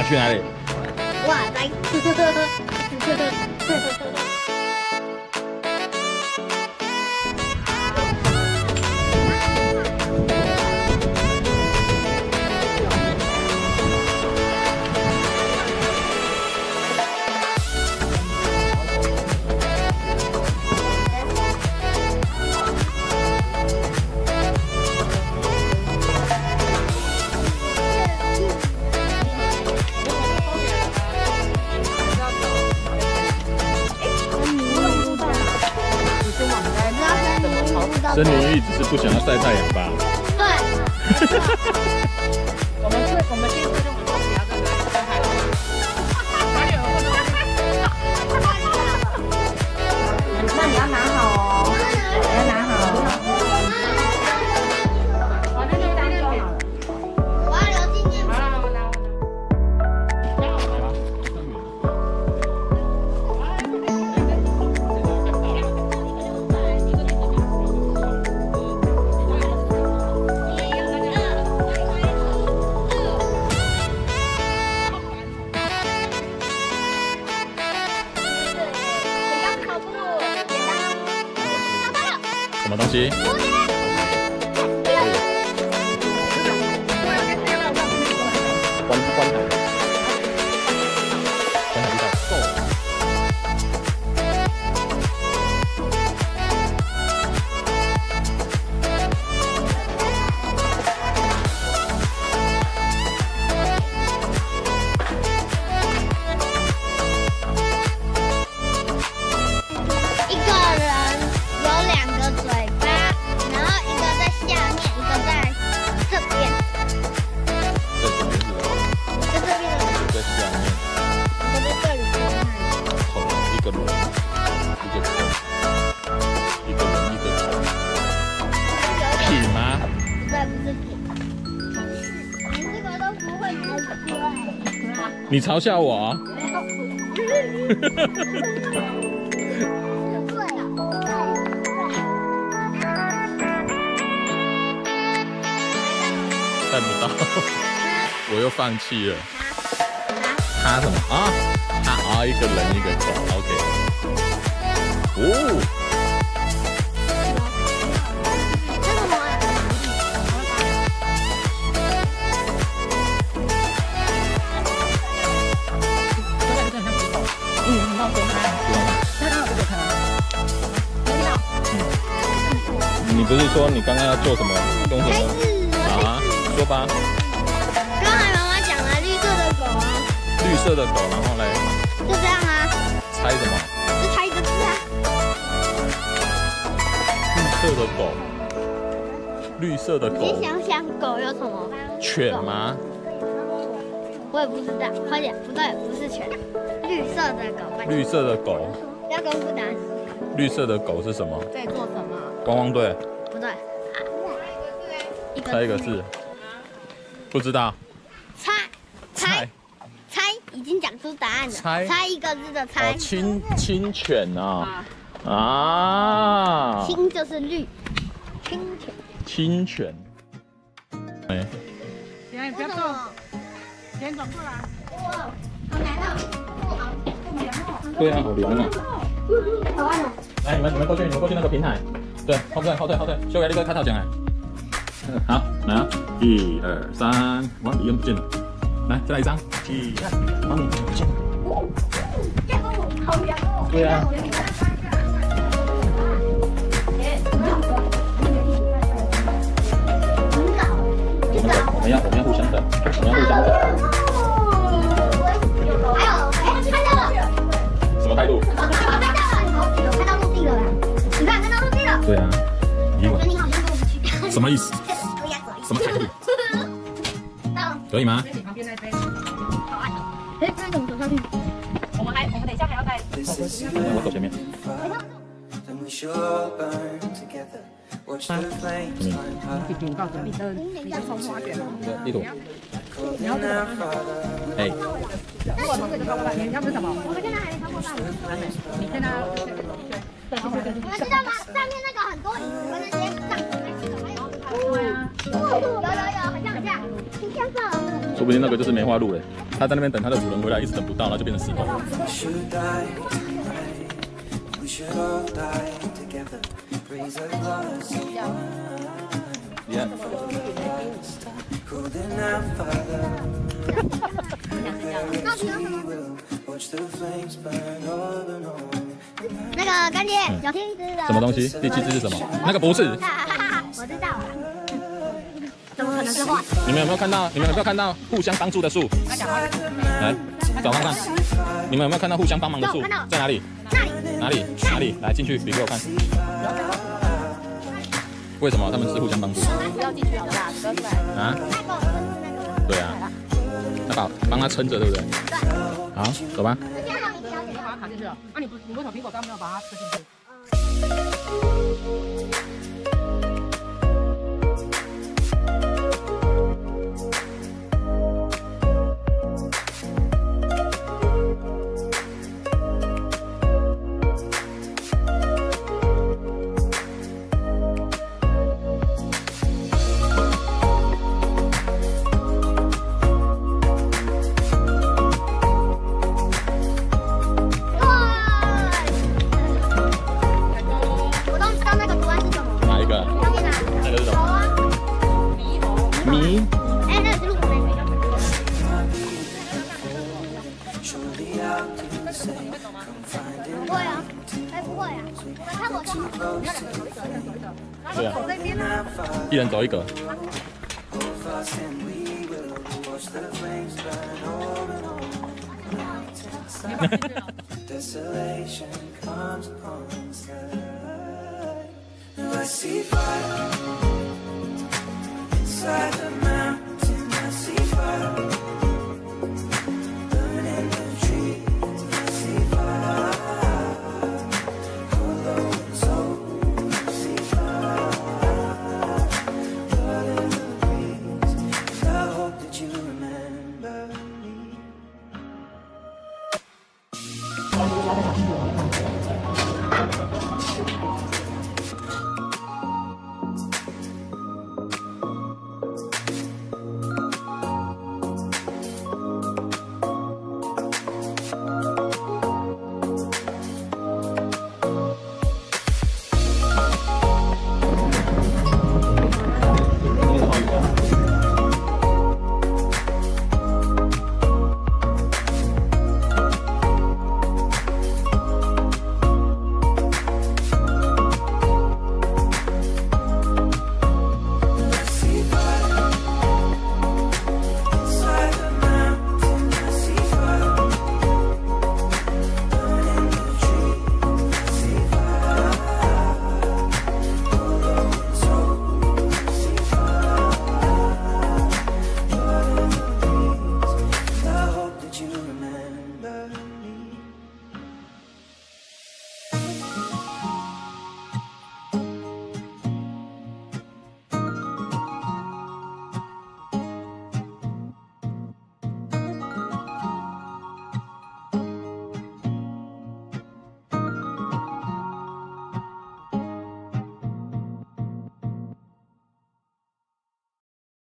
要去哪里？哇塞！森林浴只是不想要晒太阳吧？对。我们这次就很多其他的在海边。那你要拿好哦，你要拿好。我那就单就好了。我要留纪念品。好了，我拿。什么东西？观海遇到够。一个人有2个嘴巴，然后一个在下面，一个在这边。在这边是吧？在这边的，在下面。一个在这里。头一个轮，一个头，一个人一个头。品吗？对，不是品。连这个都不会拿出来。你嘲笑我？看不到，我又放弃了。他什么啊？他一个人一个狗 ，OK。哦。这什么啊？很好说他。刚刚有这个可能。你不是说你刚刚要做什么？用什么？好啊，说吧。刚才妈妈讲了绿色的狗啊。绿色的狗，然后嘞？就这样啊。猜什么？就猜一个字啊。绿色的狗。绿色的狗。你想想，狗有什么？犬吗？我也不知道，快点，不对，不是犬，绿色的狗。绿色的狗。要公布答案。绿色的狗是什么？在做什么？汪汪队。不对。猜一个字。不知道。猜，已经讲出答案了。猜一个字的猜。哦，青犬啊。啊。青就是绿，青犬。青犬。哎。你不要动，先转过来。哇，好难啊！对啊，好凉啊。来，你们过去那个平台。对，后退，修改那个开头讲来。好，来啊，1、2、3，哇，李恩不见了。来，再来一张。王你不见了。好凉哦。对啊。我们要互相的，还有，看到了。什么态度？看到陆地了啦！你看到陆地了。对啊。我觉得你好像过不去。什么意思？什么态度？可以吗？旁边那杯。好暗哦。哎，那怎么走下去？我们等一下还要再。我走前面。我告诉你，你是从花卷吗？地图。你要这个。哎。如果从这个超过半，你要是什么？我们现在还没超过半。你现在。你们知道吗？上面那个很多椅子跟那些帐篷那些，还有。对啊。有，很像。挺像的。说不定那个就是梅花鹿嘞。它在那边等它的主人回来，一直等不到，然后就变成石头。Yeah. 那个干爹有听知的什么东西？第7只是什么？那个不是。我知道了。怎么可能是坏？你们有没有看到？你们有没有看到互相帮助的树？来，找看看。你们有没有看到互相帮忙的树？在哪里？哪里？来，进去比给我看。为什么他们是互相帮助？不要进去好了，隔出来。啊？对啊。要帮他撑着，对不对？对。好，走吧。把它卡进去了。啊，你为什么苹果刚没有把它吃进去？不会啊，不会啊，看我就好。对啊，一人走一个。